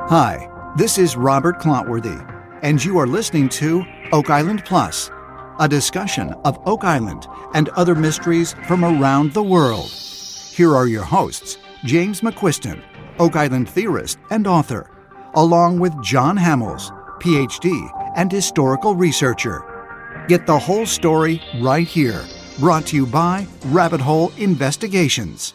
Hi, this is Robert Clotworthy, and you are listening to Oak Island Plus, a discussion of Oak Island and other mysteries from around the world. Here are your hosts, James McQuiston, Oak Island theorist and author, along with John Hamels, PhD and historical researcher. Get the whole story right here, brought to you by Rabbithole Investigations.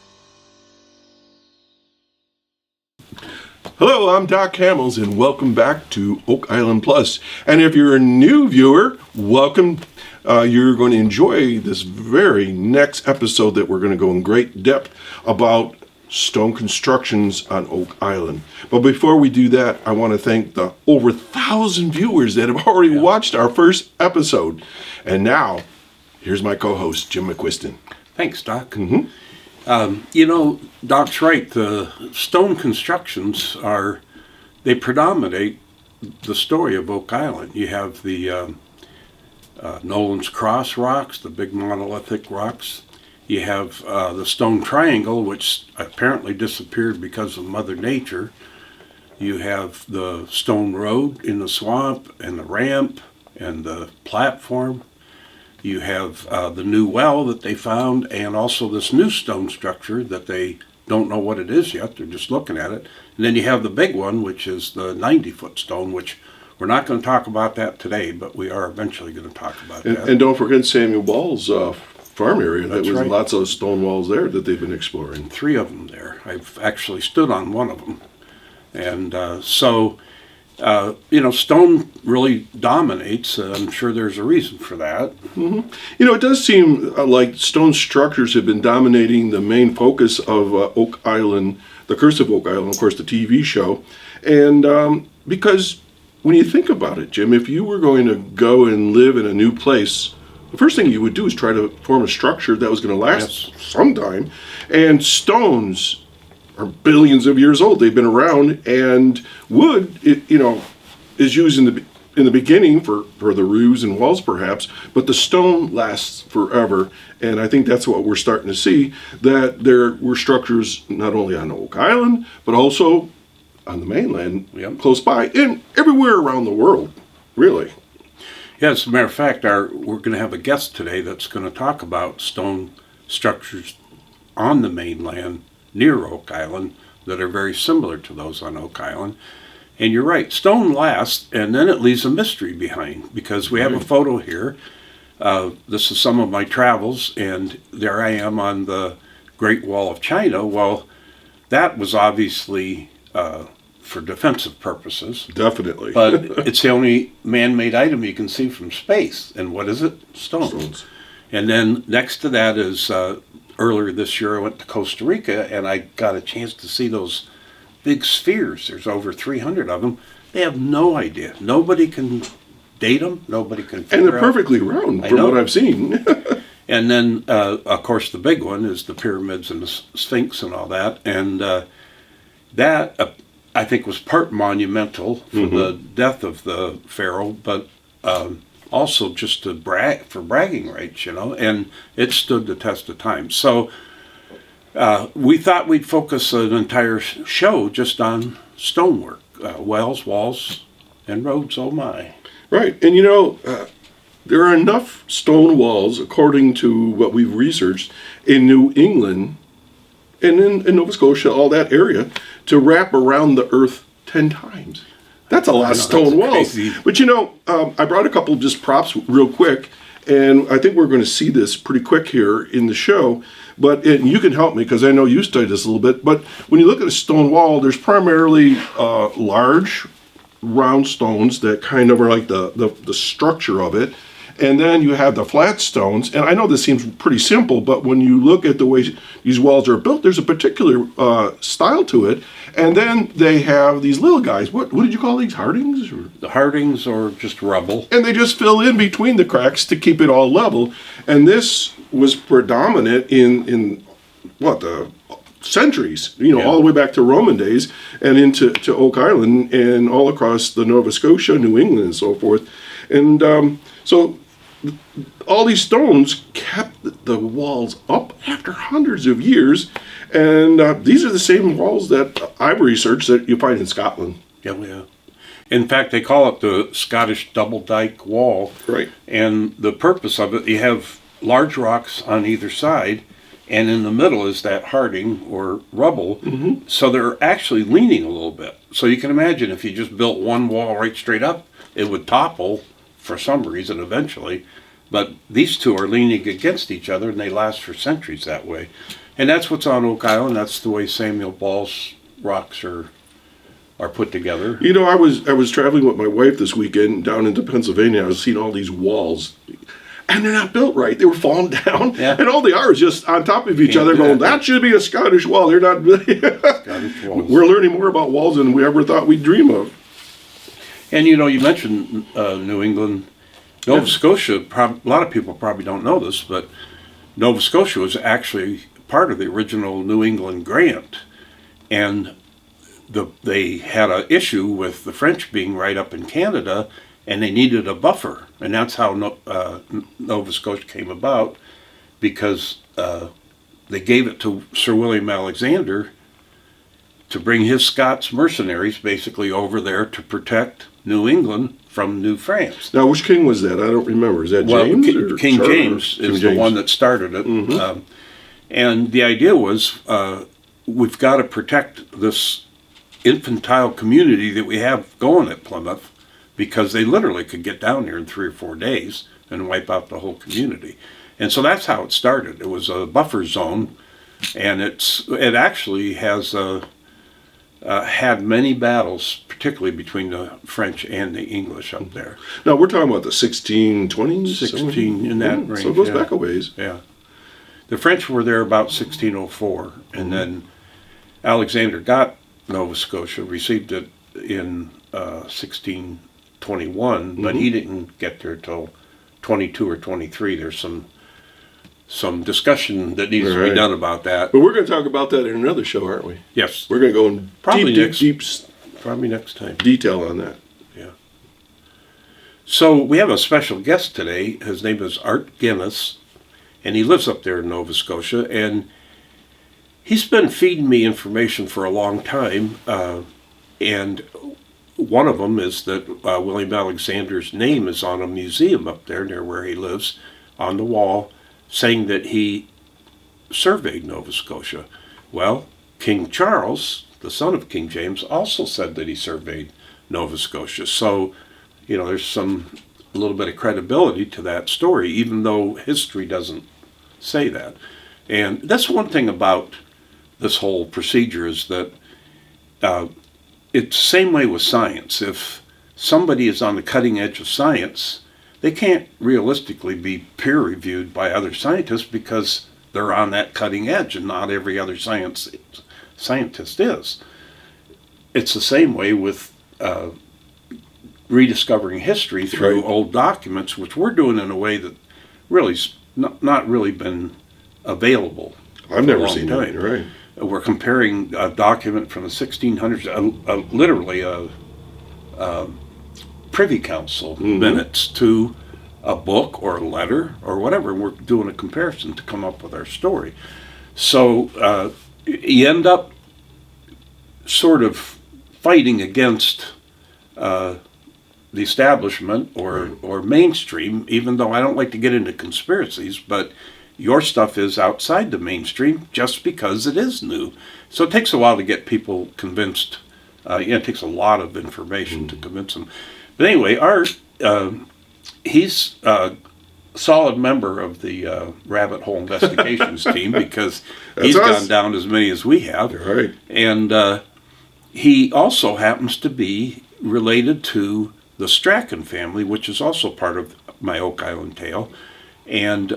Hello, I'm Doc Hamels, and welcome back to Oak Island Plus. And if you're a new viewer, welcome. You're going to enjoy this very next episode that we're going to go in great depth about stone constructions on Oak Island. But before we do that, I want to thank the over 1,000 viewers that have already watched our first episode. And now, here's my co-host, Jim McQuiston. Thanks, Doc. Doc's right. The stone constructions they predominate the story of Oak Island. You have the Nolan's Cross rocks, the big monolithic rocks. You have the stone triangle, which apparently disappeared because of Mother Nature. You have the stone road in the swamp, and the ramp, and the platform. You have the new well that they found, and also this new stone structure that they don't know what it is yet. They're just looking at it. And then you have the big one, which is the 90-foot stone, which we're not going to talk about that today, but we are eventually going to talk about that. And don't forget Samuel Ball's farm area. That's there was right. Lots of stone walls there that they've been exploring. 3 of them there. I've actually stood on one of them. And stone really dominates. I'm sure there's a reason for that. Mm-hmm. It does seem like stone structures have been dominating the main focus of Oak Island, The Curse of Oak Island, of course, the TV show. And because when you think about it, Jim, if you were going to go and live in a new place, the first thing you would do is try to form a structure that was going to last some time. And stones are billions of years old. They've been around, and wood, is used in the beginning for the roofs and walls, perhaps, but the stone lasts forever. And I think that's what we're starting to see, that there were structures not only on Oak Island, but also on the mainland, close by, and everywhere around the world, really. Yeah, as a matter of fact, we're going to have a guest today that's going to talk about stone structures on the mainland near Oak Island that are very similar to those on Oak Island. And you're right, stone lasts, and then it leaves a mystery behind, because we have a photo here. This is some of my travels, and there I am on the Great Wall of China. Well, that was obviously for defensive purposes. Definitely. But it's the only man-made item you can see from space. And what is it? Stones. And then next to that is, earlier this year I went to Costa Rica, and I got a chance to see those big spheres. There's over 300 of them. They have no idea. Nobody can date them. Nobody can figure out. And they're perfectly round from what I've seen. And then, of course, the big one is the pyramids and the Sphinx and all that. And that, I think, was part monumental for the death of the pharaoh, but also just to for bragging rights, and it stood the test of time. So we thought we'd focus an entire show just on stonework, wells, walls, and roads, oh my. Right, and there are enough stone walls, according to what we've researched, in New England and in Nova Scotia, all that area, to wrap around the earth 10 times. That's a lot of stone walls. Crazy. But I brought a couple of just props real quick, and I think we're going to see this pretty quick here in the show. But you can help me, because I know you studied this a little bit. But when you look at a stone wall, there's primarily large, round stones that kind of are like the structure of it. And then you have the flat stones. And I know this seems pretty simple, but when you look at the way these walls are built, there's a particular style to it. And then they have these little guys. What did you call these? Hardings? The hardings, or just rubble. And they just fill in between the cracks to keep it all level. And this was predominant in the centuries, all the way back to Roman days and into Oak Island and all across the Nova Scotia, New England, and so forth. And so all these stones kept the walls up after hundreds of years. And these are the same walls that I've researched that you find in Scotland. Yeah. In fact, they call it the Scottish double dyke wall. Right. And the purpose of it, you have large rocks on either side, and in the middle is that harding or rubble. So they're actually leaning a little bit. So you can imagine if you just built one wall right straight up, it would topple for some reason eventually. But these two are leaning against each other, and they last for centuries that way. And that's what's on Oak Island. That's the way Samuel Ball's rocks are put together. You know, I was traveling with my wife this weekend down into Pennsylvania. I was seeing all these walls, and they're not built right. They were falling down, and all they are is just on top of each other going, that should be a Scottish wall. They're not. Scottish walls. We're learning more about walls than we ever thought we'd dream of. And you know, you mentioned New England. Nova Scotia, a lot of people probably don't know this, but Nova Scotia was actually part of the original New England grant. And they had an issue with the French being right up in Canada, and they needed a buffer. And that's how Nova Scotia came about, because they gave it to Sir William Alexander to bring his Scots mercenaries basically over there to protect New England from New France. Now, which king was that? I don't remember. Is that James? King James is the one that started it. And the idea was, we've got to protect this infantile community that we have going at Plymouth, because they literally could get down here in 3 or 4 days and wipe out the whole community. And so that's how it started. It was a buffer zone, and it actually has had many battles, particularly between the French and the English up there. Now, we're talking about the 1620s? 16, in that range. So it goes back a ways. Yeah. The French were there about 1604, and then Alexander got Nova Scotia, received it in 1621, but he didn't get there till 22 or 23. There's some discussion that needs to be done about that. But we're going to talk about that in another show, aren't we? Yes. We're going to go in Probably next time. Detail on that. Yeah. So we have a special guest today. His name is Art Guinness, and he lives up there in Nova Scotia, and he's been feeding me information for a long time, and one of them is that William Alexander's name is on a museum up there near where he lives, on the wall, saying that he surveyed Nova Scotia. Well, King Charles, the son of King James, also said that he surveyed Nova Scotia. So, you know, there's a little bit of credibility to that story, even though history doesn't say that. And that's one thing about this whole procedure, is that it's the same way with science. If somebody is on the cutting edge of science, they can't realistically be peer reviewed by other scientists, because they're on that cutting edge, and not every other scientist is. It's the same way with rediscovering history through old documents, which we're doing in a way that really's not really been available. I've never seen it. Right. We're comparing a document from the 1600s, literally a Privy Council minutes, to a book or a letter or whatever. We're doing a comparison to come up with our story. So you end up sort of fighting against the establishment or mainstream, even though I don't like to get into conspiracies, but your stuff is outside the mainstream just because it is new. So it takes a while to get people convinced. It takes a lot of information to convince them. But anyway, Art, he's a solid member of the Rabbithole Investigations team, because he's gone down as many as we have. Right. And he also happens to be related to the Strachan family, which is also part of my Oak Island tale. And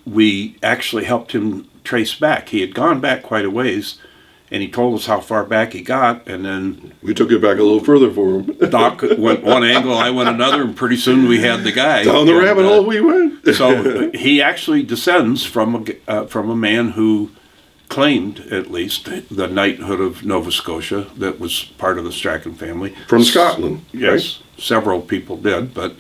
we actually helped him trace back. He had gone back quite a ways, and he told us how far back he got, and then we took it back a little further for him. Doc went one angle, I went another, and pretty soon we had the guy. Down the rabbit hole we went. So he actually descends from a man who claimed, at least, the knighthood of Nova Scotia, that was part of the Strachan family. From Scotland. Yes, right? Several people did, but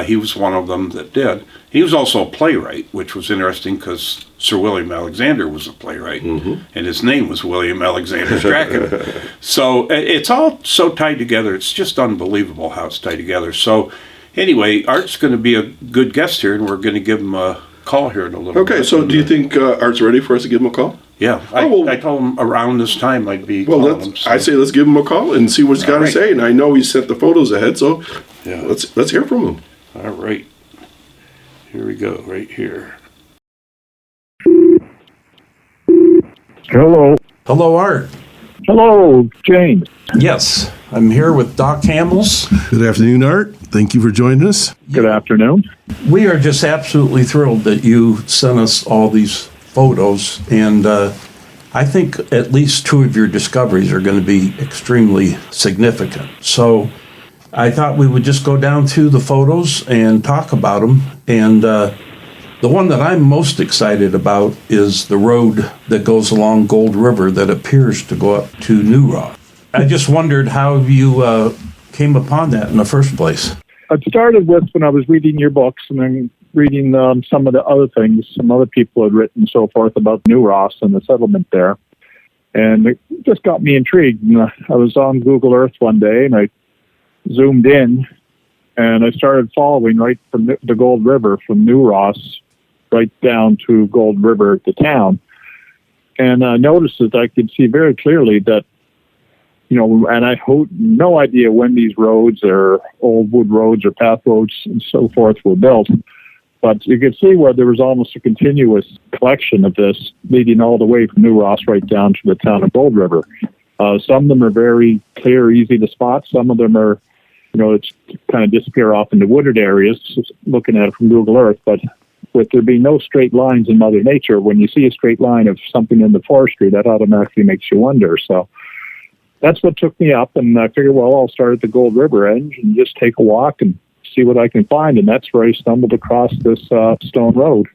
He was one of them that did. He was also a playwright, which was interesting because Sir William Alexander was a playwright, and his name was William Alexander Strachan. So it's all so tied together. It's just unbelievable how it's tied together. So anyway, Art's going to be a good guest here, and we're going to give him a call here in a little bit. Okay, so do you think Art's ready for us to give him a call? Yeah, I told him around this time I'd be calling him. So. I say let's give him a call and see what he's got to say. And I know he sent the photos ahead, so let's hear from him. All right. Here we go, right here. Hello. Hello, Art. Hello, James. Yes, I'm here with Doc Hamels. Good afternoon, Art. Thank you for joining us. Good afternoon. We are just absolutely thrilled that you sent us all these photos, and I think at least two of your discoveries are going to be extremely significant. So I thought we would just go down to the photos and talk about them. And the one that I'm most excited about is the road that goes along Gold River that appears to go up to New Ross. I just wondered how you came upon that in the first place. It started with when I was reading your books and then reading some of the other things some other people had written and so forth about New Ross and the settlement there. And it just got me intrigued. And I was on Google Earth one day and I zoomed in and I started following right from the Gold River from New Ross right down to Gold River, the town. And I noticed that I could see very clearly that, and I had no idea when these roads or old wood roads or path roads and so forth were built. But you could see where there was almost a continuous collection of this leading all the way from New Ross right down to the town of Gold River. Some of them are very clear, easy to spot. Some of them are, it's kind of disappear off into wooded areas, just looking at it from Google Earth. But with there being no straight lines in Mother Nature, when you see a straight line of something in the forestry, that automatically makes you wonder. So that's what took me up, and I figured, well, I'll start at the Gold River end and just take a walk and see what I can find. And that's where I stumbled across this stone road.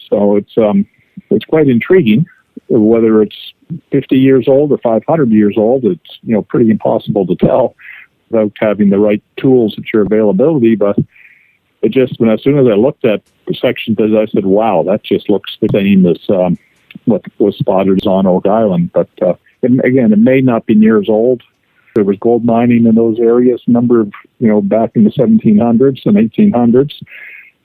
So it's quite intriguing. Whether it's 50 years old or 500 years old, it's pretty impossible to tell without having the right tools at your availability. But it just, as soon as I looked at the sections, I said, wow, that just looks the same as what was spotted on Oak Island. But again, it may not be near as old. There was gold mining in those areas, back in the 1700s and 1800s.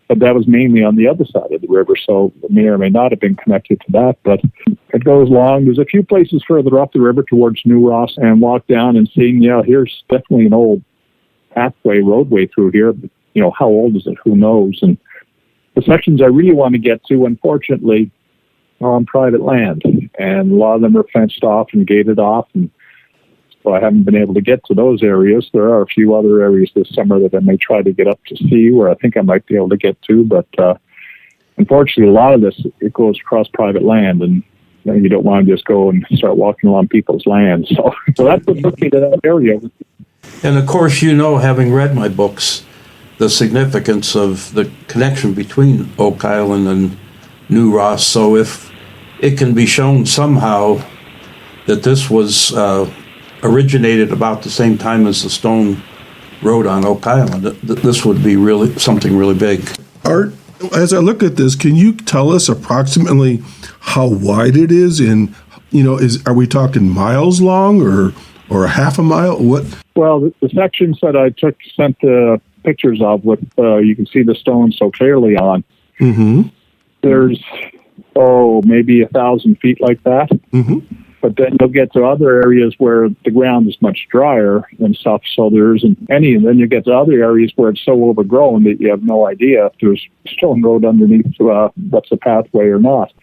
But that was mainly on the other side of the river, so it may or may not have been connected to that. But it goes along. There's a few places further up the river towards New Ross, and walk down and seeing, here's definitely an old roadway through here. But, how old is it? Who knows? And the sections I really want to get to, unfortunately, are on private land, and a lot of them are fenced off and gated off, and so I haven't been able to get to those areas. There are a few other areas this summer that I may try to get up to see where I think I might be able to get to, but unfortunately, a lot of this, it goes across private land, and you don't want to just go and start walking along people's land. So that's what took me to that area. And of course, having read my books, the significance of the connection between Oak Island and New Ross. So if it can be shown somehow that this was originated about the same time as the stone road on Oak Island, this would be really something really big. Art, as I look at this, can you tell us approximately how wide it is? And are we talking miles long or a half a mile? What? Well, the sections that I sent pictures of with you can see the stone so clearly on. Mm-hmm. There's maybe 1,000 feet like that. Mm-hmm. But then you'll get to other areas where the ground is much drier and stuff, so there isn't any. And then you get to other areas where it's so overgrown that you have no idea if there's stone road underneath what's a pathway or not.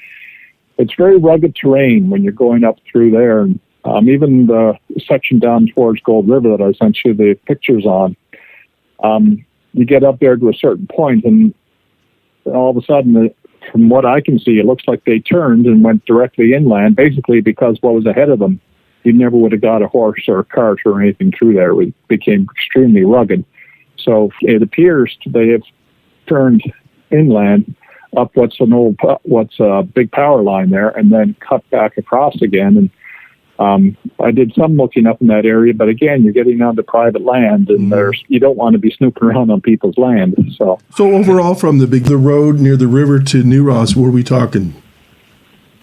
It's very rugged terrain when you're going up through there. And even the section down towards Gold River that I sent you the pictures on, you get up there to a certain point, and all of a sudden, from what I can see, it looks like they turned and went directly inland, basically because what was ahead of them, you never would have got a horse or a cart or anything through there. It became extremely rugged. So it appears they have turned inland up what's a big power line there, and then cut back across again. And I did some looking up in that area, but again, you're getting onto private land, and you don't want to be snooping around on people's land. So overall, from the road near the river to New Ross, what are we talking?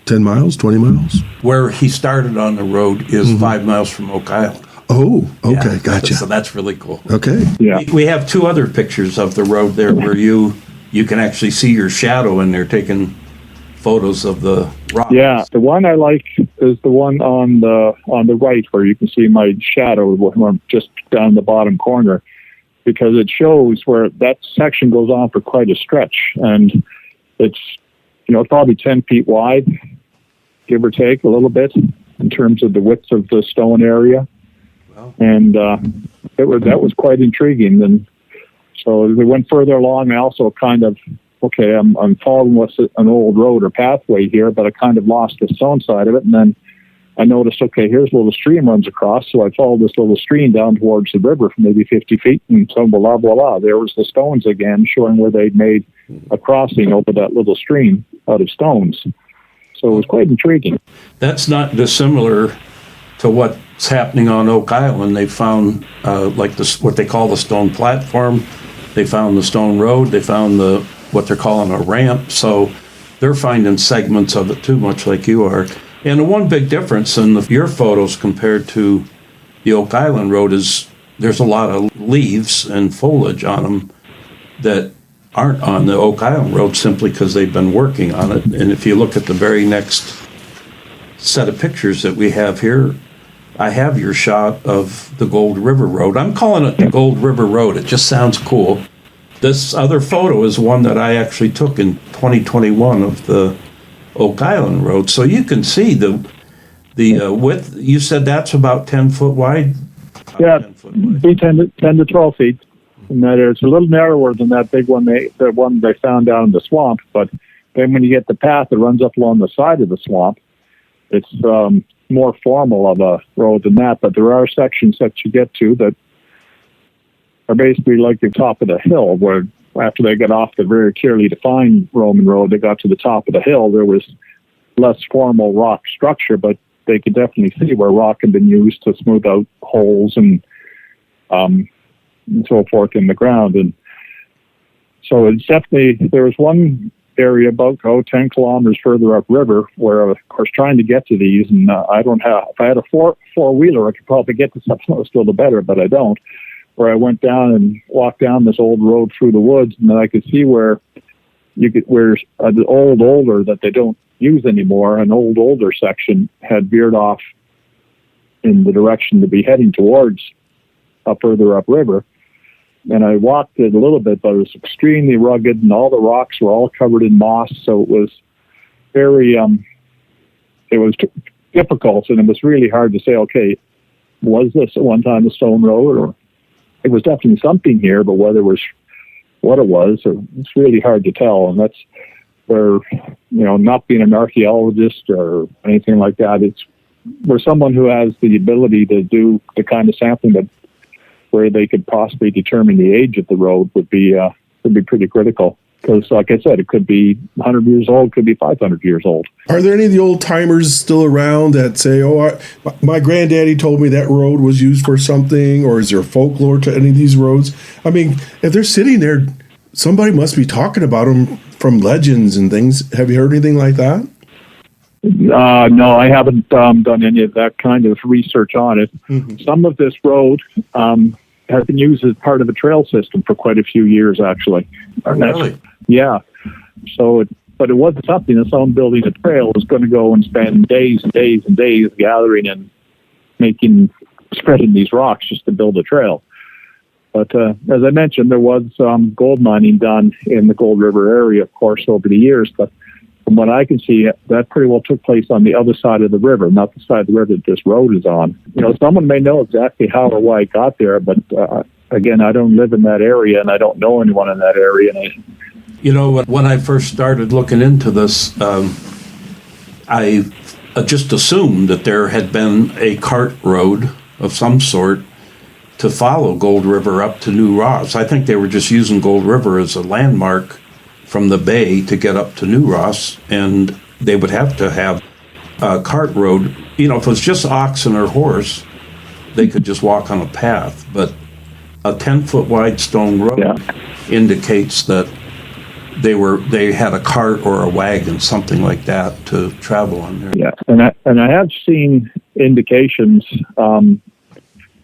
10 miles, 20 miles? Where he started on the road is 5 miles from Oak Island. Oh, okay, Yeah, gotcha. So that's really cool. Okay. yeah, We have two other pictures of the road there where you can actually see your shadow in there taking photos of the rock. yeah. The one I like is the one on the right, where you can see my shadow when I'm just down the bottom corner, because it shows where that section goes on for quite a stretch, and it's probably 10 feet wide, give or take a little bit, in terms of the width of the stone area. Wow. And that was quite intriguing. And so as we went further along, I also kind of, I'm following what's an old road or pathway here, but I kind of lost the stone side of it. And then I noticed, here's a little stream runs across. So I followed this little stream down towards the river for maybe 50 feet, and so blah, blah, blah. There was the stones again, showing where they'd made a crossing over that little stream out of stones. So it was quite intriguing. That's not dissimilar to what's happening on Oak Island. They found what they call the stone platform. They found the stone road. They found what they're calling a ramp. So they're finding segments of it too, much like you are. And the one big difference in your photos compared to the Oak Island road is there's a lot of leaves and foliage on them that aren't on the Oak Island road simply because they've been working on it. And if you look at the very next set of pictures that we have here, I have your shot of the Gold River Road. I'm calling it the Gold River Road. It just sounds cool. This other photo is one that I actually took in 2021 of the Oak Island Road. So you can see the width. You said that's about 10 foot wide? Yeah, 10 foot wide. be 10 to 12 feet. And that it's a little narrower than that big one, the one they found down in the swamp. But then when you get the path that runs up along the side of the swamp, it's more formal of a road than that. But there are sections that you get to that are basically like the top of the hill, where after they got off the very clearly defined Roman road, they got to the top of the hill. There was less formal rock structure, but they could definitely see where rock had been used to smooth out holes and so forth in the ground. And so it's definitely, there was one area about 10 kilometers further upriver where, of course, trying to get to these, and if I had a four-wheeler, I could probably get to something that was still better, but I don't, where I went down and walked down this old road through the woods, and then I could see where the older that they don't use anymore, an older section had veered off in the direction to be heading towards further upriver. And I walked it a little bit, but it was extremely rugged, and all the rocks were all covered in moss. So it was very, it was difficult, and it was really hard to say, was this at one time a stone road? Or it was definitely something here, but whether it was what it was, it's really hard to tell. And that's where, not being an archaeologist or anything like that, we're someone who has the ability to do the kind of sampling that where they could possibly determine the age of the road would be pretty critical. Because, like I said, it could be 100 years old, could be 500 years old. Are there any of the old timers still around that say, my granddaddy told me that road was used for something, or is there folklore to any of these roads? I mean, if they're sitting there, somebody must be talking about them from legends and things. Have you heard anything like that? No, I haven't done any of that kind of research on it. Mm-hmm. Some of this road has been used as part of a trail system for quite a few years, actually. Oh, really? Yeah. But it wasn't something that someone building a trail was going to go and spend days and days and days gathering and spreading these rocks just to build a trail. But as I mentioned, there was gold mining done in the Gold River area, of course, over the years. But from what I can see, that pretty well took place on the other side of the river, not the side of the river that this road is on. Someone may know exactly how or why it got there, but again, I don't live in that area, and I don't know anyone in that area. When I first started looking into this, I just assumed that there had been a cart road of some sort to follow Gold River up to New Ross. I think they were just using Gold River as a landmark from the bay to get up to New Ross, and they would have to have cart road. You know, if it was just oxen or horse, they could just walk on a path. But a 10-foot wide stone road indicates that they had a cart or a wagon, something like that, to travel on there. Yeah, and I have seen indications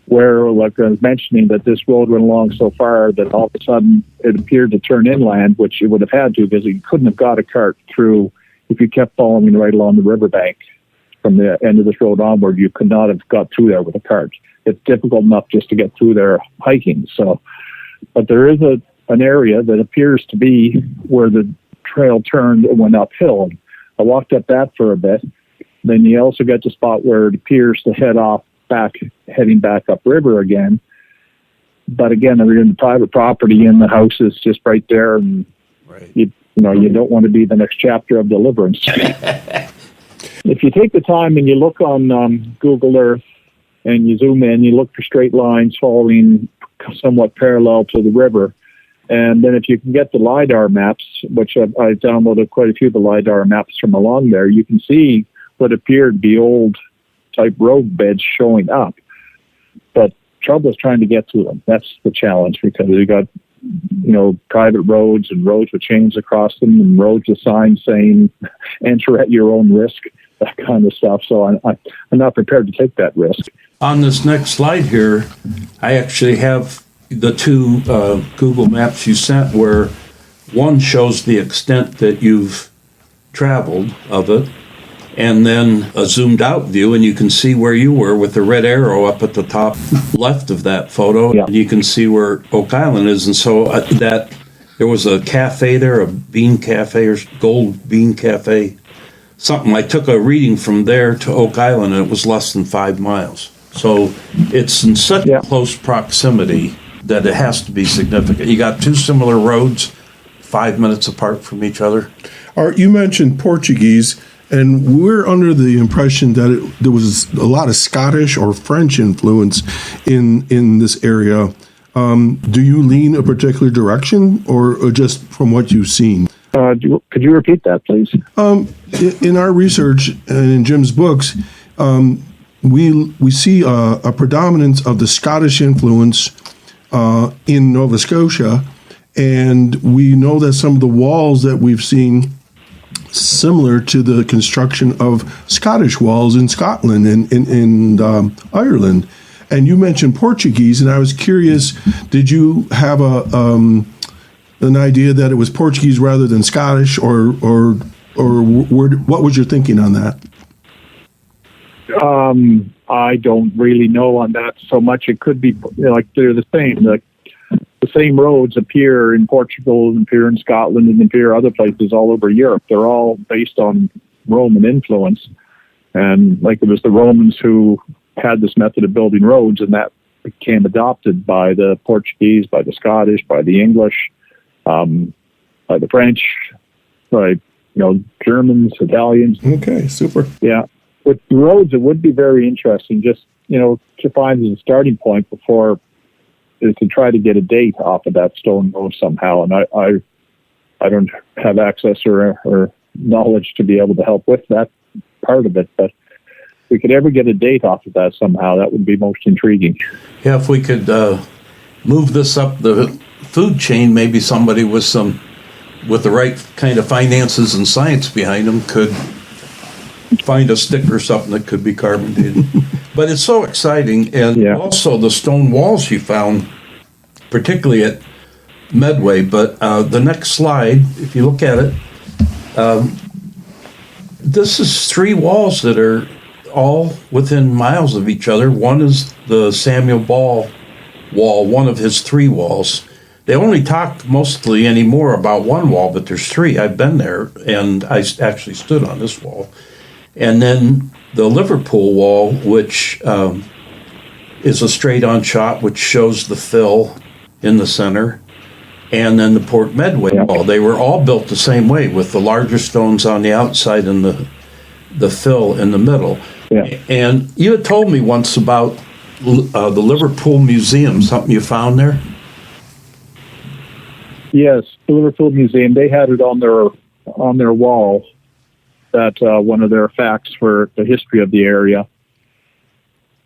where, like I was mentioning, that this road went along so far that all of a sudden it appeared to turn inland, which it would have had to, because you couldn't have got a cart through if you kept following right along the riverbank from the end of this road onward. You could not have got through there with a cart. It's difficult enough just to get through there hiking. So, but there is an area that appears to be where the trail turned and went uphill. I walked up that for a bit. Then you also get the spot where it appears to heading back upriver again. But again, they're in the private property and the house is just right there, and you don't want to be the next chapter of Deliverance. If you take the time and you look on Google Earth and you zoom in, you look for straight lines following somewhat parallel to the river. And then if you can get the LiDAR maps, which I downloaded quite a few of the LiDAR maps from along there, you can see what appeared to be old type road beds showing up. But trouble is trying to get to them. That's the challenge, because you got, private roads and roads with chains across them and roads with signs saying enter at your own risk, that kind of stuff. So I'm not prepared to take that risk. On this next slide here, I actually have the two Google Maps you sent, where one shows the extent that you've traveled of it, and then a zoomed out view, and you can see where you were with the red arrow up at the top left of that photo. Yeah. And you can see where Oak Island is. And so that there was a cafe there, a bean cafe or gold bean cafe, something. I took a reading from there to Oak Island, and it was less than 5 miles. So it's in such close proximity that it has to be significant. You got two similar roads, 5 minutes apart from each other. Art, you mentioned Portuguese, and we're under the impression that there was a lot of Scottish or French influence in this area. Do you lean a particular direction, or just from what you've seen? Could you repeat that, please? In our research and in Jim's books, we see a predominance of the Scottish influence in Nova Scotia, and we know that some of the walls that we've seen similar to the construction of Scottish walls in Scotland and in Ireland. And you mentioned Portuguese, and I was curious, did you have an idea that it was Portuguese rather than Scottish, or what was your thinking on that? I don't really know on that so much. It could be like they're the same. Like the same roads appear in Portugal and appear in Scotland and appear other places all over Europe. They're all based on Roman influence. And like it was the Romans who had this method of building roads, and that became adopted by the Portuguese, by the Scottish, by the English, by the French, by Germans, Italians. Okay, super. Yeah. With the roads, it would be very interesting just, to find as a starting point before to try to get a date off of that stone road somehow. And I don't have access or knowledge to be able to help with that part of it. But if we could ever get a date off of that somehow, that would be most intriguing. Yeah, if we could move this up the food chain, maybe somebody with the right kind of finances and science behind them could find a stick or something that could be carbonated. But it's so exciting. And also the stone walls you found, particularly at Medway. But the next slide, if you look at it, this is 3 walls that are all within miles of each other. One is the Samuel Ball wall, one of his 3 walls. They only talk mostly anymore about one wall, but there's 3. I've been there, and I actually stood on this wall. And then the Liverpool wall, which is a straight-on shot, which shows the fill in the center. And then the Port Medway wall. They were all built the same way, with the larger stones on the outside and the fill in the middle. Yeah. And you had told me once about the Liverpool Museum, something you found there? Yes, the Liverpool Museum. They had it on their wall. that one of their facts for the history of the area.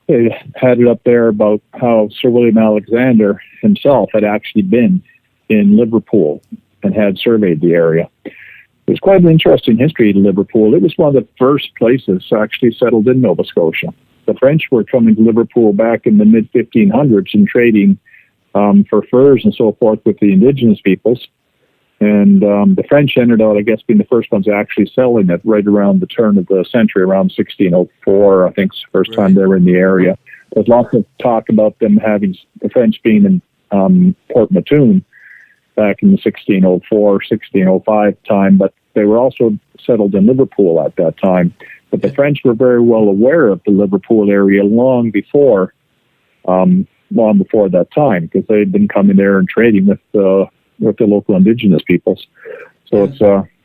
They had it up there about how Sir William Alexander himself had actually been in Liverpool and had surveyed the area. It was quite an interesting history in Liverpool. It was one of the first places actually settled in Nova Scotia. The French were coming to Liverpool back in the mid-1500s and trading for furs and so forth with the indigenous peoples. And the French ended out, I guess, being the first ones actually selling it right around the turn of the century, around 1604, I think, is the first time they were in the area. There's lots of talk about them having, the French being in Port Mattoon back in the 1604, 1605 time, but they were also settled in Liverpool at that time. But the French were very well aware of the Liverpool area long before that time, because they had been coming there and trading with the local indigenous peoples. So it's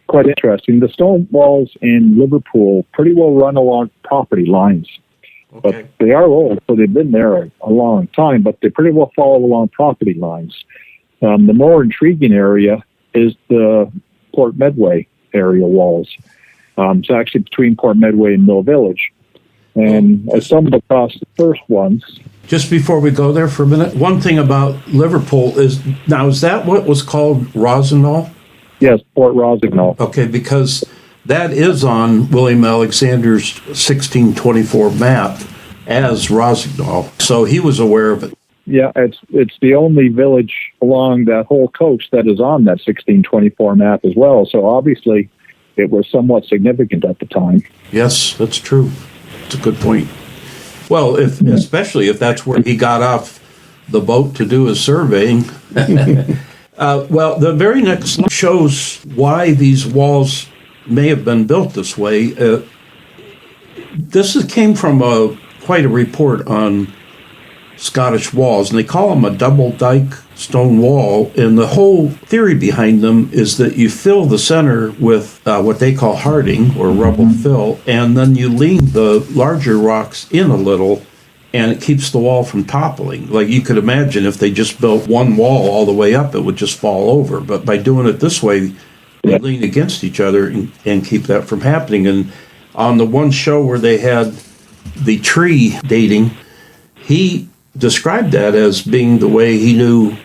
quite interesting. The stone walls in Liverpool pretty well run along property lines. Okay. But they are old, so they've been there a long time, but they pretty well follow along property lines. The more intriguing area is the Port Medway area walls. It's actually between Port Medway and Mill Village. And I stumbled across the first ones. Just before we go there for a minute, one thing about Liverpool is that what was called Rabbithole? Yes, Port Rabbithole. Okay, because that is on William Alexander's 1624 map as Rabbithole, so he was aware of it. Yeah, it's the only village along that whole coast that is on that 1624 map as well. So obviously, it was somewhat significant at the time. Yes, that's true. It's a good point. Well, especially if that's where he got off the boat to do his surveying. Well, the very next slide shows why these walls may have been built this way. Came from quite a report on Scottish walls, and they call them a double dyke stone wall, and the whole theory behind them is that you fill the center with what they call harding or rubble fill, and then you lean the larger rocks in a little, and it keeps the wall from toppling. Like you could imagine if they just built one wall all the way up, it would just fall over, but by doing it this way, they lean against each other and keep that from happening. And on the one show where they had the tree dating, he described that as being the way he knew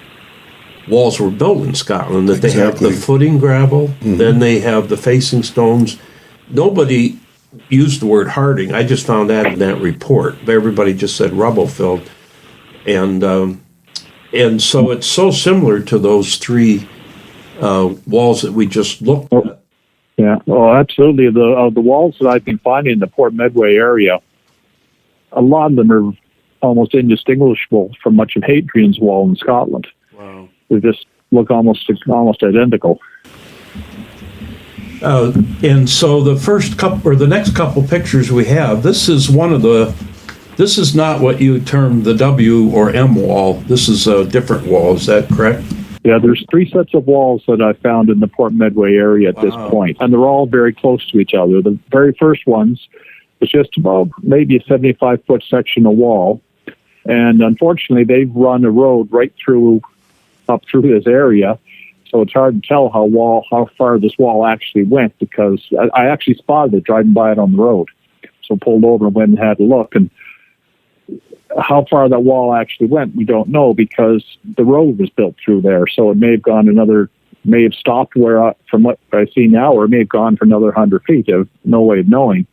walls were built in Scotland, that they have the footing gravel, then they have the facing stones. Nobody used the word harding. I just found that in that report. Everybody just said rubble filled. And so it's so similar to those three walls that we just looked at. Yeah, well, absolutely. The walls that I've been finding in the Port Medway area, a lot of them are almost indistinguishable from much of Hadrian's Wall in Scotland. Wow. They just look almost identical. And so the next couple pictures we have, this is not what you term the W or M wall. This is a different wall. Is that correct? Yeah, there's three sets of walls that I found in the Port Medway area at this point, and they're all very close to each other. The very first ones was just about maybe a 75-foot section of wall, and unfortunately, they've run a road right up through this area, so it's hard to tell how far this wall actually went, because I actually spotted it driving by it on the road, so pulled over and went and had a look, and how far that wall actually went, we don't know, because the road was built through there, so it may have stopped from what I see now, or it may have gone for another 100 feet. I have no way of knowing.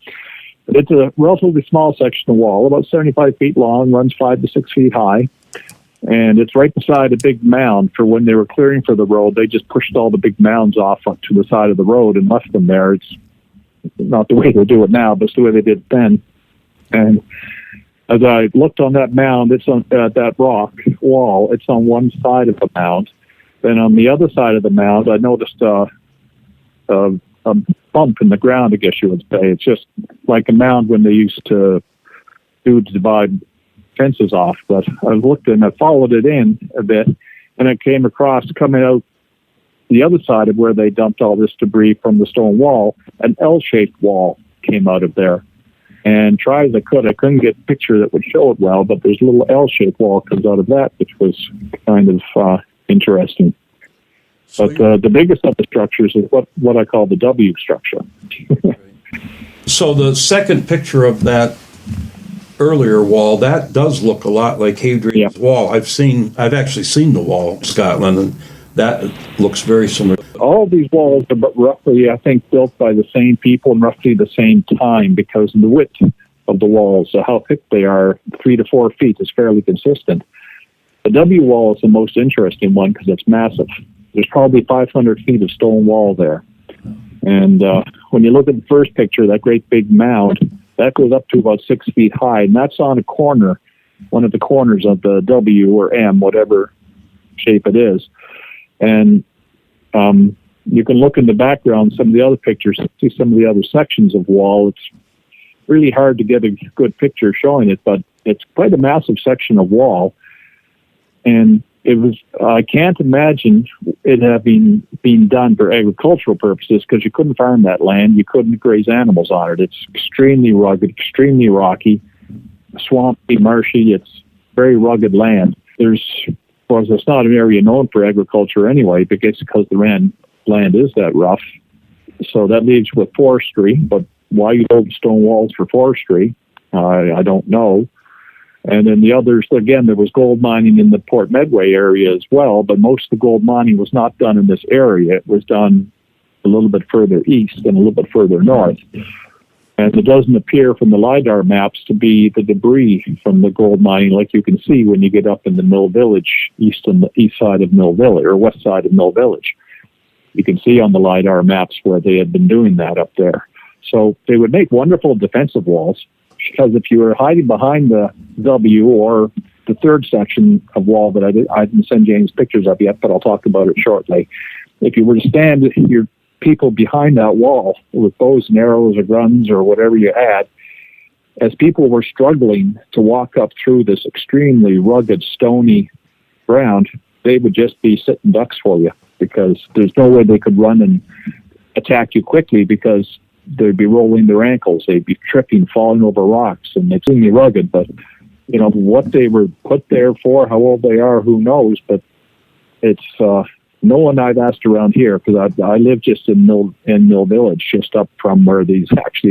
But it's a relatively small section of wall, about 75 feet long, runs 5 to 6 feet high, and it's right beside a big mound. For when they were clearing for the road, they just pushed all the big mounds off to the side of the road and left them there. It's not the way they do it now, but it's the way they did it then. And as I looked on that mound, it's on that rock wall. It's on one side of the mound. Then on the other side of the mound, I noticed a bump in the ground, I guess you would say. It's just like a mound when they used to divide fences off. But I looked and I followed it in a bit, and I came across, coming out the other side of where they dumped all this debris from the stone wall, an L-shaped wall came out of there. And try as I couldn't get a picture that would show it well, but there's a little L-shaped wall comes out of that, which was kind of interesting. But the biggest of the structures is what I call the W structure. So the second picture of that earlier wall, that does look a lot like Hadrian's Wall. I've actually seen the wall in Scotland, and that looks very similar. All these walls are roughly, I think, built by the same people and roughly the same time because of the width of the walls, so how thick they are, 3 to 4 feet, is fairly consistent. The W wall is the most interesting one because it's massive. There's probably 500 feet of stone wall there. And when you look at the first picture, that great big mound, that goes up to about 6 feet high, and that's on a corner, one of the corners of the W or M, whatever shape it is. And you can look in the background, some of the other pictures, see some of the other sections of wall. It's really hard to get a good picture showing it, but it's quite a massive section of wall. And it was, I can't imagine it having been done for agricultural purposes because you couldn't farm that land. You couldn't graze animals on it. It's extremely rugged, extremely rocky, swampy, marshy. It's very rugged land. It's not an area known for agriculture anyway, but it's because the land is that rough. So that leaves you with forestry, but why you build stone walls for forestry, I don't know. And then the others, again, there was gold mining in the Port Medway area as well, but most of the gold mining was not done in this area. It was done a little bit further east and a little bit further north. And it doesn't appear from the LiDAR maps to be the debris from the gold mining like you can see when you get up in the Mill Village, east side of Mill Village, or west side of Mill Village. You can see on the LiDAR maps where they had been doing that up there. So they would make wonderful defensive walls, because if you were hiding behind the W or the third section of wall that I didn't send James pictures of yet, but I'll talk about it shortly. If you were to stand your people behind that wall with bows and arrows or guns or whatever you had, as people were struggling to walk up through this extremely rugged, stony ground, they would just be sitting ducks for you because there's no way they could run and attack you quickly because they'd be rolling their ankles, they'd be tripping, falling over rocks, and it's extremely rugged. But, you know, what they were put there for, how old they are, who knows, but it's no one I've asked around here, because I live just in Mill Village, just up from where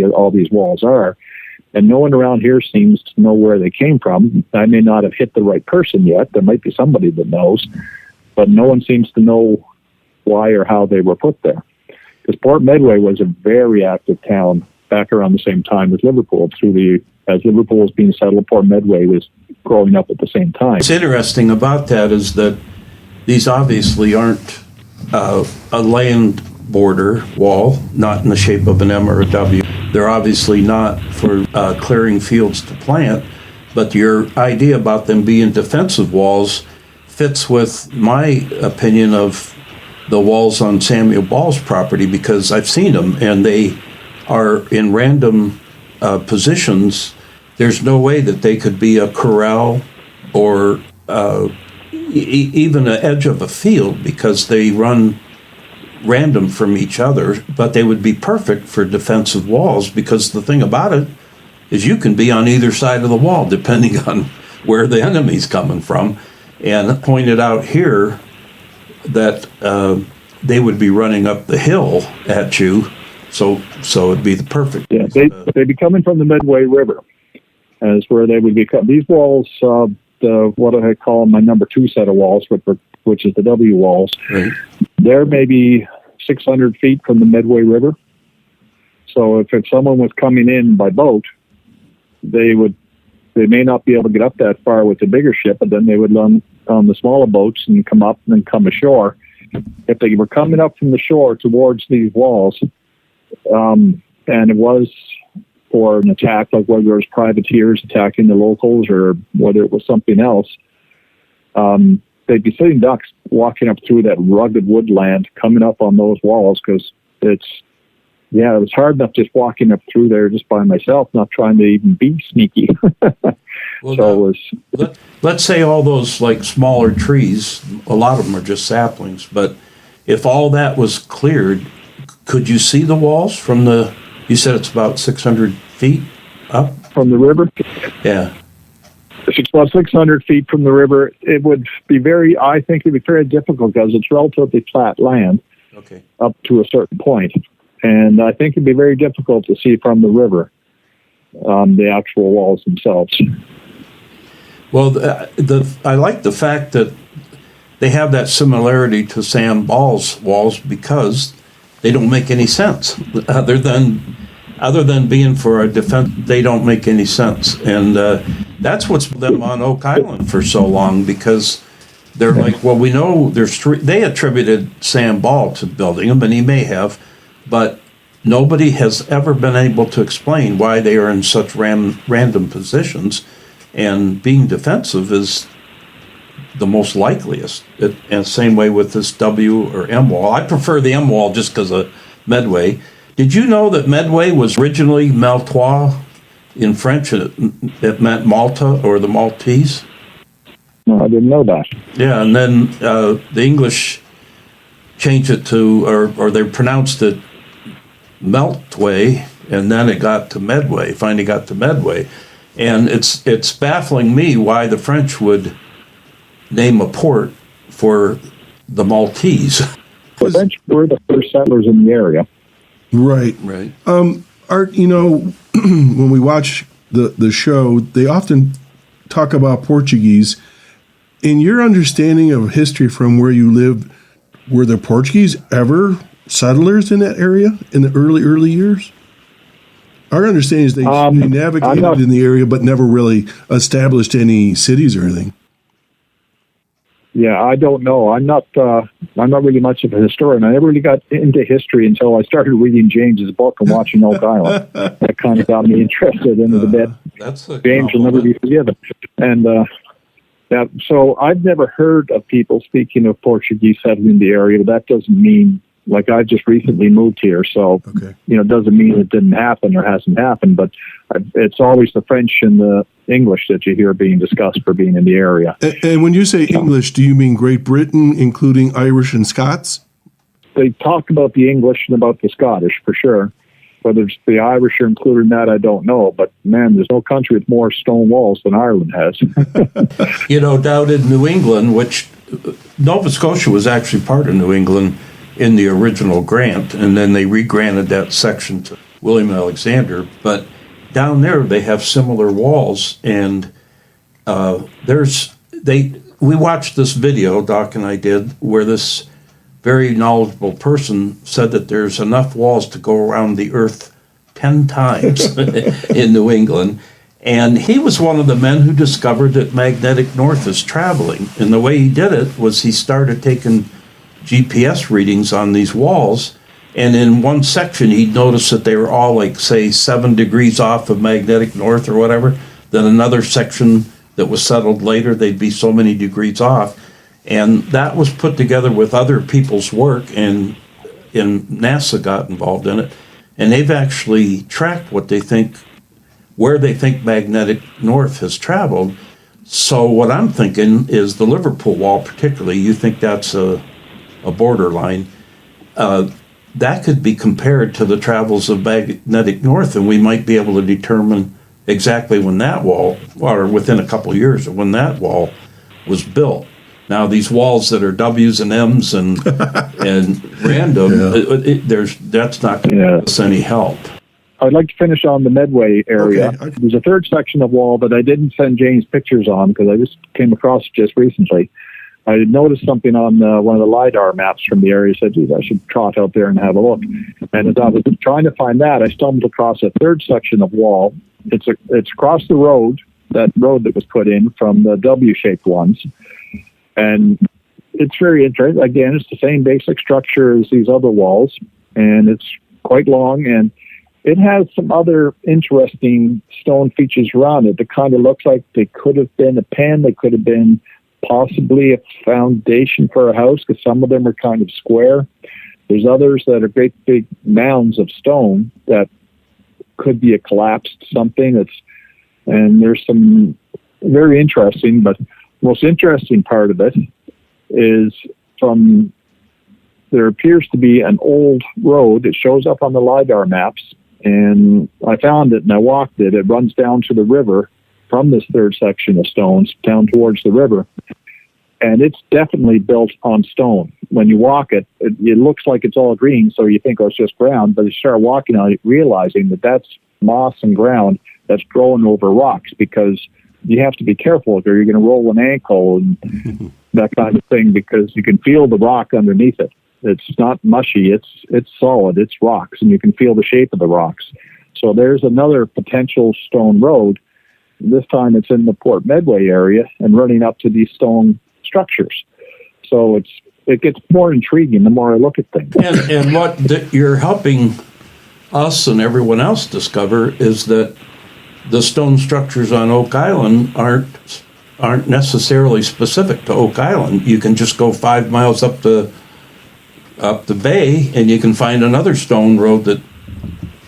all these walls are, and no one around here seems to know where they came from. I may not have hit the right person yet, there might be somebody that knows, but no one seems to know why or how they were put there. Because Port Medway was a very active town back around the same time as Liverpool. As Liverpool was being settled, Port Medway was growing up at the same time. What's interesting about that is that these obviously aren't a land border wall, not in the shape of an M or a W. They're obviously not for clearing fields to plant, but your idea about them being defensive walls fits with my opinion of the walls on Samuel Ball's property, because I've seen them and they are in random positions. There's no way that they could be a corral or even the edge of a field, because they run random from each other, but they would be perfect for defensive walls, because the thing about it is you can be on either side of the wall depending on where the enemy's coming from. And I pointed out here that they would be running up the hill at you, so it'd be the perfect. Yeah, they'd be coming from the Medway River, as where they would be. These walls, what I call my number 2 set of walls, which is the W walls, right. They're maybe 600 feet from the Medway River. So if someone was coming in by boat, they may not be able to get up that far with the bigger ship, but then they would run on the smaller boats and come up and then come ashore. If they were coming up from the shore towards these walls, and it was for an attack, like whether it was privateers attacking the locals or whether it was something else, they'd be sitting ducks walking up through that rugged woodland, coming up on those walls, because it was hard enough just walking up through there just by myself, not trying to even be sneaky. Well, so let's say all those like smaller trees, a lot of them are just saplings, but if all that was cleared, could you see the walls from you said it's about 600 feet up? From the river? Yeah. If it's about 600 feet from the river, it would be I think it'd be very difficult because it's relatively flat land. Okay. Up to a certain point. and I think it'd be very difficult to see from the river the actual walls themselves. Well, I like the fact that they have that similarity to Sam Ball's walls because they don't make any sense other than being for a defense. They don't make any sense, and that's what's put them on Oak Island for so long, because they're like, well, we know there's three. They attributed Sam Ball to building them, and he may have, but nobody has ever been able to explain why they are in such random positions, and being defensive is the most likeliest. And same way with this W or M wall. I prefer the M wall just because of Medway. Did you know that Medway was originally Maltois in French? It meant Malta or the Maltese. No, I didn't know that. Yeah, and then the English changed it to, or they pronounced it Meltway, and then it got to Medway. Finally got to Medway, and it's baffling me why the French would name a port for the Maltese. The French were the first settlers in the area. Right. Art, when we watch the show, they often talk about Portuguese. In your understanding of history from where you live, were the Portuguese ever settlers in that area in the early years? Our understanding is they navigated in the area, but never really established any cities or anything. Yeah, I don't know. I'm not really much of a historian. I never really got into history until I started reading James's book and watching Oak Island. That kind of got me interested in it a bit. James will never be forgiven. And so I've never heard of people speaking of Portuguese settling the area, but that doesn't mean, like, I just recently moved here, so it doesn't mean it didn't happen or hasn't happened. But it's always the French and the English that you hear being discussed for being in the area. And when you say English, do you mean Great Britain, including Irish and Scots? They talk about the English and about the Scottish for sure. Whether it's the Irish are included in that, I don't know. But man, there's no country with more stone walls than Ireland has. Down in New England, which Nova Scotia was actually part of New England in the original grant, and then they re-granted that section to William Alexander. But down there, they have similar walls, and we watched this video, Doc and I did, where this very knowledgeable person said that there's enough walls to go around the earth 10 times in New England. And he was one of the men who discovered that magnetic north is traveling. And the way he did it was he started taking GPS readings on these walls, and in one section he'd noticed that they were all, like, say, 7 degrees off of magnetic north or whatever. Then another section that was settled later, they'd be so many degrees off. And that was put together with other people's work, and NASA got involved in it. And they've actually tracked where they think magnetic north has traveled. So what I'm thinking is the Liverpool wall particularly, you think that's a borderline, that could be compared to the travels of magnetic north, and we might be able to determine exactly when that wall, or within a couple of years of when that wall was built. Now, these walls that are W's and M's and random, that's not going to give us any help. I'd like to finish on the Medway area. Okay. There's a third section of wall that I didn't send James pictures on because I just came across it just recently. I noticed something on one of the LiDAR maps from the area. Said, geez, I should trot out there and have a look. And as I was trying to find that, I stumbled across a third section of wall. It's across the road, that road that was put in from the W-shaped ones. And it's very interesting. Again, it's the same basic structure as these other walls, and it's quite long, and it has some other interesting stone features around it. It kind of looks like they could have been a pen. They could have been possibly a foundation for a house, because some of them are kind of square. There's others that are great big mounds of stone that could be a collapsed something. And there's some very interesting, but most interesting part of it is there appears to be an old road. It shows up on the LiDAR maps, and I found it and I walked it. It runs down to the river from this third section of stones down towards the river. and it's definitely built on stone. When you walk it, it looks like it's all green, so you think, oh, it's just ground, but you start walking on it, realizing that that's moss and ground that's growing over rocks, because you have to be careful if you're going to roll an ankle and that kind of thing, because you can feel the rock underneath it. It's not mushy, it's solid, it's rocks, and you can feel the shape of the rocks. So there's another potential stone road. This time it's in the Port Medway area and running up to these stone structures. So it gets more intriguing the more I look at things. And what you're helping us and everyone else discover is that the stone structures on Oak Island aren't necessarily specific to Oak Island. You can just go 5 miles up the bay and you can find another stone road that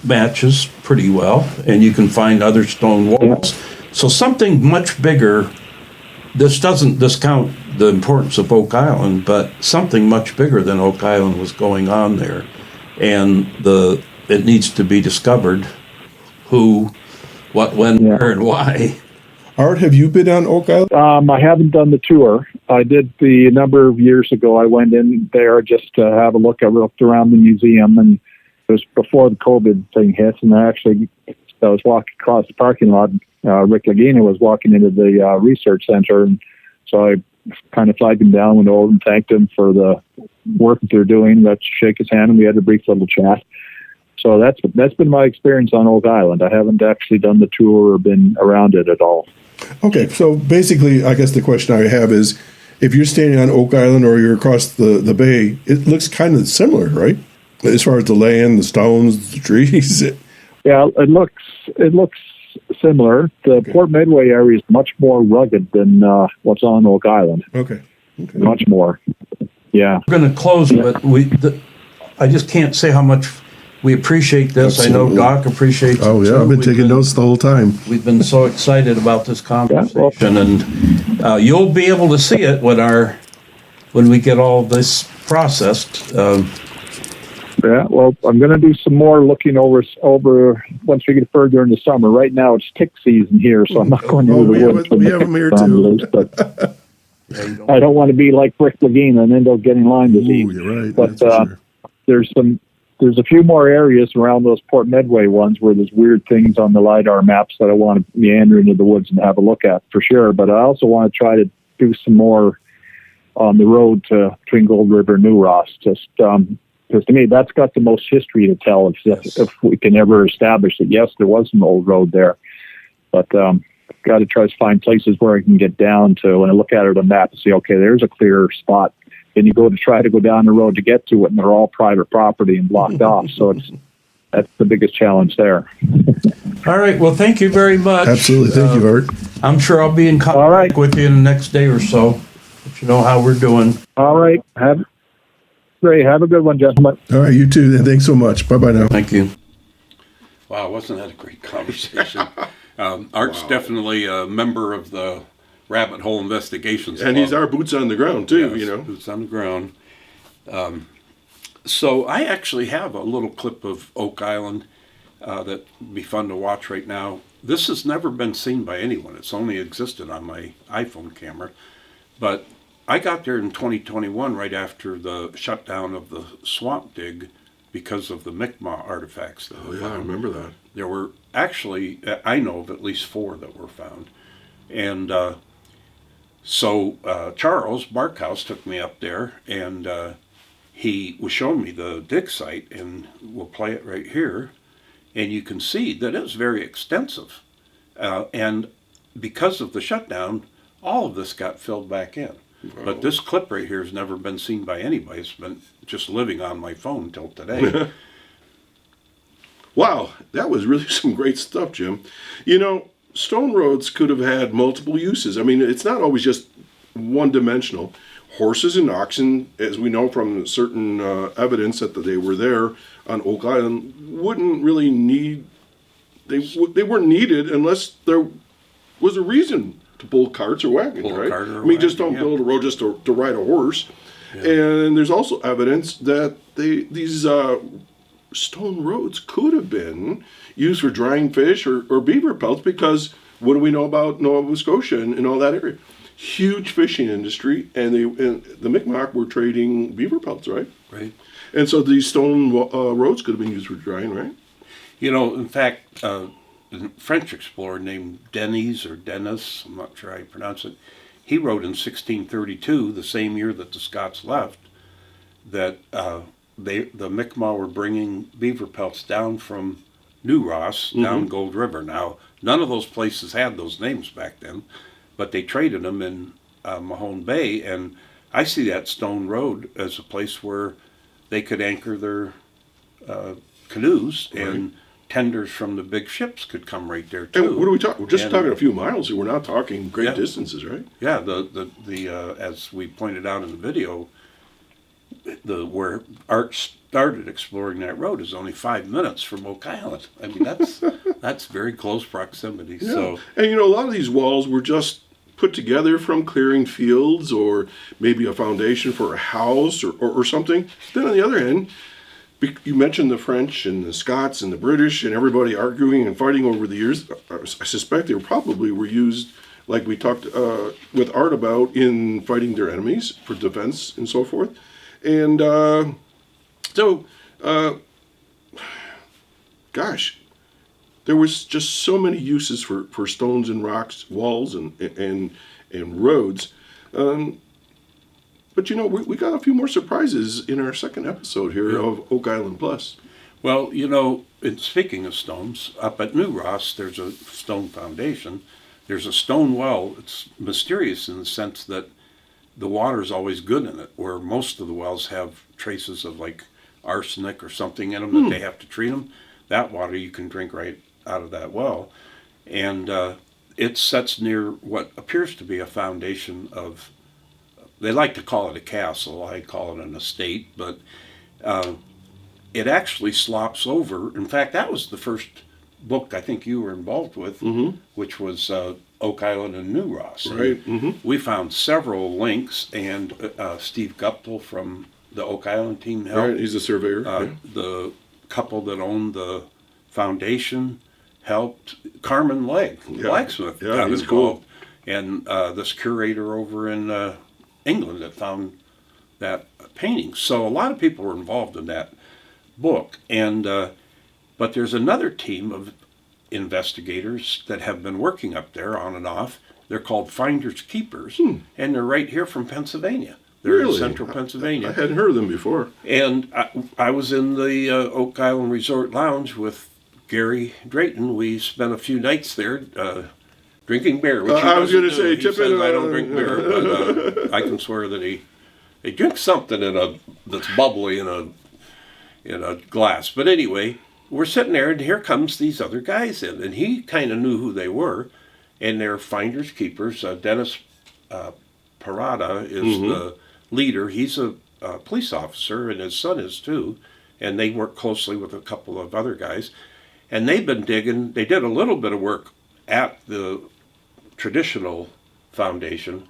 matches pretty well, and you can find other stone walls. Yeah. So something much bigger. This doesn't discount the importance of Oak Island, but something much bigger than Oak Island was going on there, and it needs to be discovered. Who, what, when, where, and why. Art, have you been on Oak Island? I haven't done the tour. I did a number of years ago. I went in there just to have a look. I looked around the museum, and it was before the COVID thing hit, and I was walking across the parking lot. Rick Lagina was walking into the research center, and so I kind of flagged him down, went over and thanked him for the work that they're doing. Let's shake his hand, and we had a brief little chat. So that's been my experience on Oak Island. I haven't actually done the tour or been around it at all. Okay, so basically, I guess the question I have is, if you're standing on Oak Island or you're across the bay, it looks kind of similar, right? As far as the land, the stones, the trees. Yeah, it looks similar. The Port Medway area is much more rugged than what's on Oak Island. Okay. Much more. Yeah. We're going to close, but I just can't say how much we appreciate this. Absolutely. I know Doc appreciates it. Oh, yeah, I've been taking notes the whole time. We've been so excited about this conversation, and you'll be able to see it when we get all this processed. Yeah, well, I'm going to do some more looking over once we get further in the summer. Right now, it's tick season here, so I'm not going into the woods. We have them here too. But I don't want to be like Rick Lagina and end up getting Lyme disease. You're right. But sure. There's a few more areas around those Port Medway ones where there's weird things on the LiDAR maps that I want to meander into the woods and have a look at for sure. But I also want to try to do some more on the road between Gold River and New Ross. Because to me, that's got the most history to tell if we can ever establish that, yes, there was an old road there. But got to try to find places where I can get down to, when I look at it on the map and see, okay, there's a clear spot. Then you try to go down the road to get to it, and they're all private property and blocked off. So that's the biggest challenge there. All right. Well, thank you very much. Absolutely. Thank you, Art. I'm sure I'll be in contact with you in the next day or so. Let you know how we're doing. All right. Great. Have a good one, gentlemen. All right, you too. And thanks so much. Bye-bye now. Thank you. Wow, wasn't that a great conversation? Art's definitely a member of the Rabbithole Investigations. And he's our boots on the ground, too, Yes, boots on the ground. So I actually have a little clip of Oak Island that would be fun to watch right now. This has never been seen by anyone. It's only existed on my iPhone camera. But I got there in 2021 right after the shutdown of the swamp dig because of the Mi'kmaq artifacts that were found. I remember that. There were actually, I know of at least 4 that were found. And so Charles Barkhouse took me up there, and he was showing me the dig site, and we'll play it right here. And you can see that it was very extensive. And because of the shutdown, all of this got filled back in. Wow. But this clip right here has never been seen by anybody. It's been just living on my phone till today. Wow, that was really some great stuff, Jim. Stone roads could have had multiple uses. I mean, it's not always just one-dimensional. Horses and oxen, as we know from certain evidence that they were there on Oak Island, wouldn't really need... They weren't needed unless there was a reason to pull carts or wagons, right? Just don't build a road just to ride a horse. Yeah. And there's also evidence that these stone roads could have been used for drying fish or beaver pelts, because what do we know about Nova Scotia and all that area? huge fishing industry, and the Mi'kmaq were trading beaver pelts, right? Right. And so these stone roads could have been used for drying, right? You know, in fact, a French explorer named Denis, I'm not sure how you pronounce it, he wrote in 1632, the same year that the Scots left, that the Mi'kmaq were bringing beaver pelts down from New Ross, down Gold River. Now, none of those places had those names back then, but they traded them in Mahone Bay, and I see that stone road as a place where they could anchor their canoes, and tenders from the big ships could come right there too. And what are we talking? We're just talking a few miles here. We're not talking great distances, right? Yeah, the as we pointed out in the video, where Art started exploring that road is only 5 minutes from Oak Island. I mean, that's very close proximity. Yeah. So, and you know, a lot of these walls were just put together from clearing fields, or maybe a foundation for a house or something. Then on the other hand, you mentioned the French and the Scots and the British and everybody arguing and fighting over the years. I suspect they probably were used, like we talked with Art about, in fighting their enemies for defense and so forth. And gosh, there was just so many uses for stones and rocks, walls and roads. But you know, we got a few more surprises in our second episode here of Oak Island Plus. well, you know, speaking of stones, up at New Ross, there's a stone foundation. There's a stone well. It's mysterious in the sense that the water's always good in it, where most of the wells have traces of like arsenic or something in them that they have to treat them. That water you can drink right out of that well. And it sets near what appears to be a foundation of, they like to call it a castle, I call it an estate, but it actually slops over. In fact, that was the first book I think you were involved with, which was Oak Island and New Ross. Right. We found several links, and Steve Guptill from the Oak Island team helped. Right, he's a surveyor. The couple that owned the foundation helped. Carmen Legg, blacksmith, got he's involved. cool. And this curator over in England that found that painting. So a lot of people were involved in that book. And but there's another team of investigators that have been working up there on and off. They're called Finders Keepers, and they're right here from Pennsylvania. They're in central Pennsylvania. I hadn't heard of them before. And I was in the Oak Island Resort Lounge with Gary Drayton. We spent a few nights there drinking beer. Which I was going to say, he says I don't drink beer, but I can swear that he drinks something that's bubbly in a glass. But anyway, we're sitting there, and here comes these other guys in, and he kind of knew who they were, and they're Finders Keepers. Dennis Parada is the leader. He's a police officer, and his son is too, and they work closely with a couple of other guys. And they've been digging. They did a little bit of work at the traditional foundation,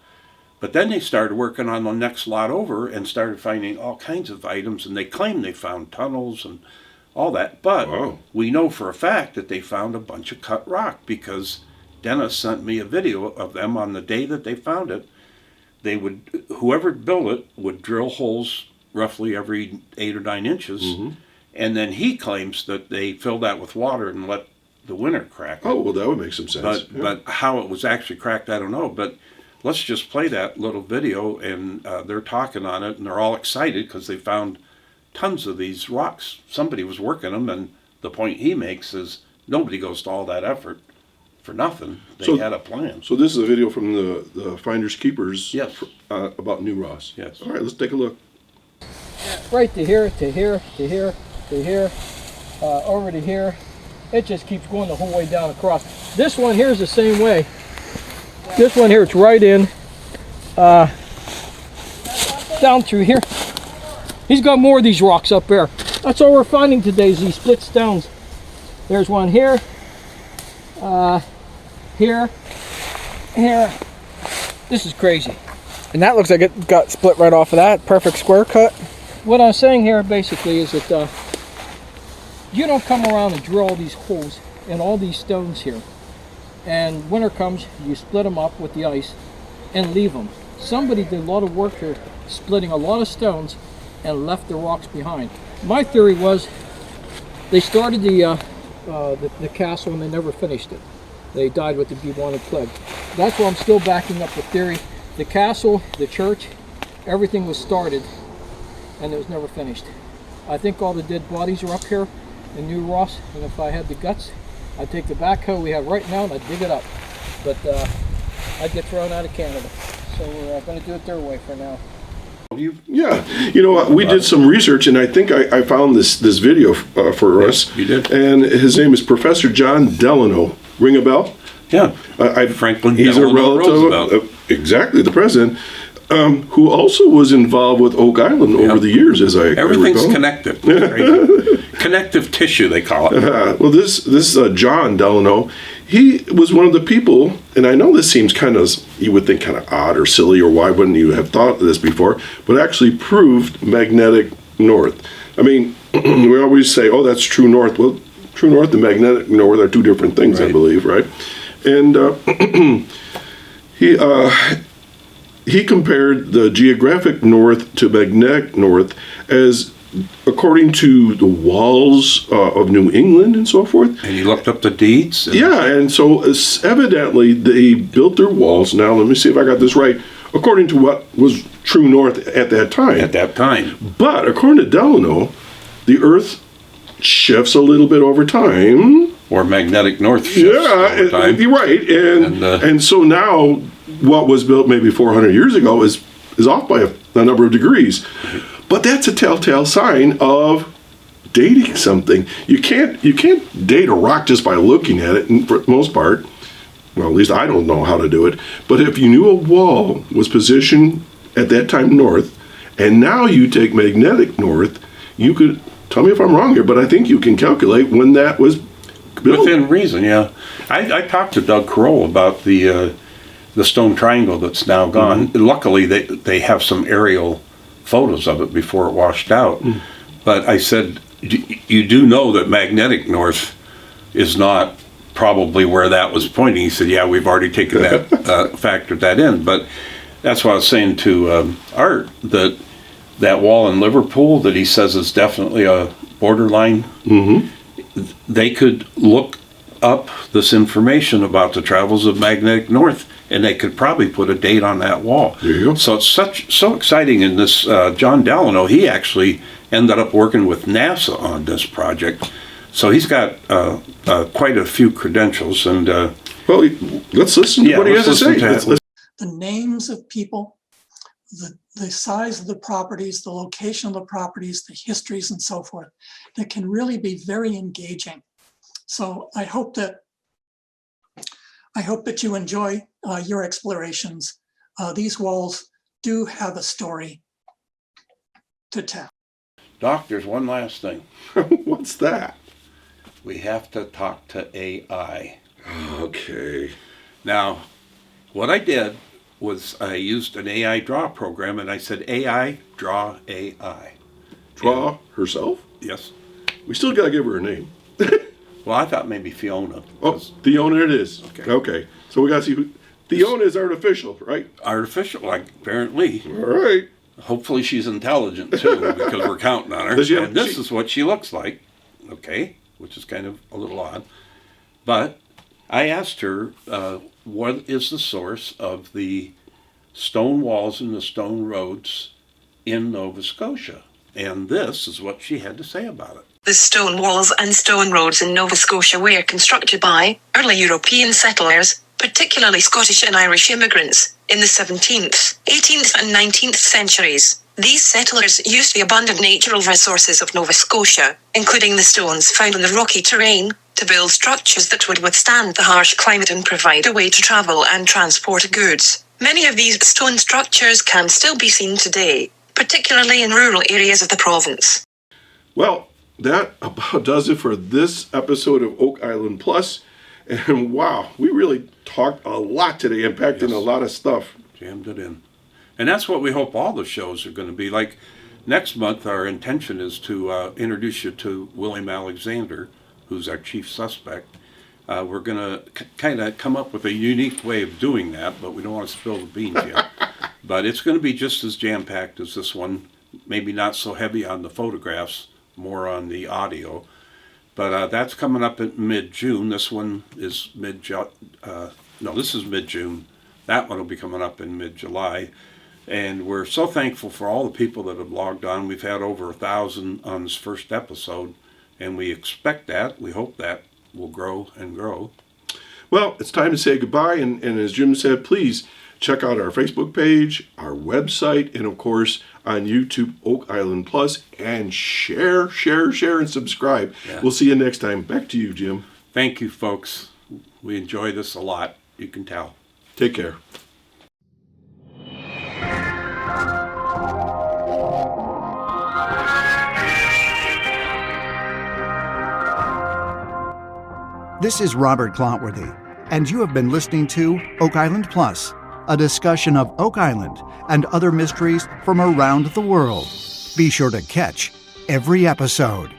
but then they started working on the next lot over and started finding all kinds of items, and they claim they found tunnels and all that. But we know for a fact that they found a bunch of cut rock, because Dennis sent me a video of them on the day that they found it. They would, whoever built it would drill holes roughly every 8 or 9 inches, and then he claims that they filled that with water and let the winter crack it. Oh, well, that would make some sense. But how it was actually cracked, I don't know. But let's just play that little video, and they're talking on it, and they're all excited because they found tons of these rocks. Somebody was working them, and the point he makes is nobody goes to all that effort for nothing. They had a plan. So this is a video from the Finders Keepers. Yes. About New Ross. Yes. All right, let's take a look. Right to here, to here, to here, to here, over to here. It just keeps going the whole way down across. This one here is the same way. This one here, it's right in, down through here. He's got more of these rocks up there. That's all we're finding today is these split stones. There's one here, here, here. This is crazy. And that looks like it got split right off of that. Perfect square cut. What I'm saying here basically is that you don't come around and drill all these holes in all these stones here. And winter comes, you split them up with the ice, and leave them. Somebody did a lot of work here, splitting a lot of stones and left the rocks behind. My theory was they started the castle and they never finished it. They died with the bubonic plague. That's why I'm still backing up the theory. The castle, the church, everything was started and it was never finished. I think all the dead bodies are up here in New Ross, and if I had the guts, I'd take the backhoe we have right now and I'd dig it up. But I'd get thrown out of Canada. So we're going to do it their way for now. Yeah, you know what? We did some research, and I think I found this video for us. You did. And his name is Professor John Delano. Ring a bell? Yeah. Franklin Delano Roosevelt. Exactly, the president, who also was involved with Oak Island over the years, as I Everything's recall. connected. Connective tissue, they call it. Well, this John Delano, he was one of the people, and I know this seems kind of, you would think kind of odd or silly, or why wouldn't you have thought of this before, but actually proved magnetic north. I mean, we always say, oh, that's true north. Well, true north and magnetic north are two different things, I believe, right? And he compared the geographic north to magnetic north as according to the walls of New England and so forth. And he looked up the deeds. And so evidently they built their walls. Now, let me see if I got this right. According to what was true north at that time. At that time. But according to Delano, the Earth shifts a little bit over time. Or magnetic north shifts over time. You're right. And so now what was built maybe 400 years ago is off by a number of degrees. But that's a telltale sign of dating something. You can't date a rock just by looking at it, and for the most part. Well, at least I don't know how to do it. But if you knew a wall was positioned at that time north, and now you take magnetic north, you could, tell me if I'm wrong here, but I think you can calculate when that was built. Within reason, yeah. I talked to Doug Kroll about the stone triangle that's now gone. Mm-hmm. Luckily, they have some aerial photos of it before it washed out. Mm. But I said, you do know that magnetic north is not probably where that was pointing. He said, yeah, we've already taken that, factored that in. But that's what I was saying to Art, that wall in Liverpool that he says is definitely a borderline. Mm-hmm. They could look up this information about the travels of magnetic north, and they could probably put a date on that wall. There you go. So it's so exciting. In this, John Delano, he actually ended up working with NASA on this project. So he's got quite a few credentials. And well, let's listen to what he has to say. The names of people, the size of the properties, the location of the properties, the histories, and so forth, that can really be very engaging. So I hope that you enjoy your explorations. These walls do have a story to tell. Doc, there's one last thing. What's that? We have to talk to AI. Okay. Now, what I did was I used an AI draw program, and I said, AI, draw AI. Draw herself? Yes. We still got to give her a name. Well, I thought maybe Fiona. Oh, Fiona it is. Okay. So we got to see who. Fiona is artificial, right? Artificial, like, apparently. All right. Hopefully she's intelligent, too, because we're counting on her. And this is what she looks like, okay, which is kind of a little odd. But I asked her, what is the source of the stone walls and the stone roads in Nova Scotia? And this is what she had to say about it. The stone walls and stone roads in Nova Scotia were constructed by early European settlers, particularly Scottish and Irish immigrants, in the 17th, 18th and 19th centuries. These settlers used the abundant natural resources of Nova Scotia, including the stones found in the rocky terrain, to build structures that would withstand the harsh climate and provide a way to travel and transport goods. Many of these stone structures can still be seen today, particularly in rural areas of the province. Well, that about does it for this episode of Oak Island Plus. And wow, we really talked a lot today and packed in a lot of stuff. Jammed it in. And that's what we hope all the shows are going to be. Like next month, our intention is to introduce you to William Alexander, who's our chief suspect. We're going to kind of come up with a unique way of doing that, but we don't want to spill the beans yet. But it's going to be just as jam-packed as this one. Maybe not so heavy on the photographs, more on the audio. But that's coming up in mid-June. This one is this is mid-June. That one will be coming up in mid-July. And we're so thankful for all the people that have logged on. We've had over 1,000 on this first episode, and we expect that. We hope that will grow and grow. Well, it's time to say goodbye. And as Jim said, please check out our Facebook page, our website, and of course on YouTube, Oak Island Plus, and share, and subscribe. Yeah. We'll see you next time. Back to you, Jim. Thank you, folks. We enjoy this a lot. You can tell. Take care. This is Robert Clotworthy, and you have been listening to Oak Island Plus, a discussion of Oak Island and other mysteries from around the world. Be sure to catch every episode.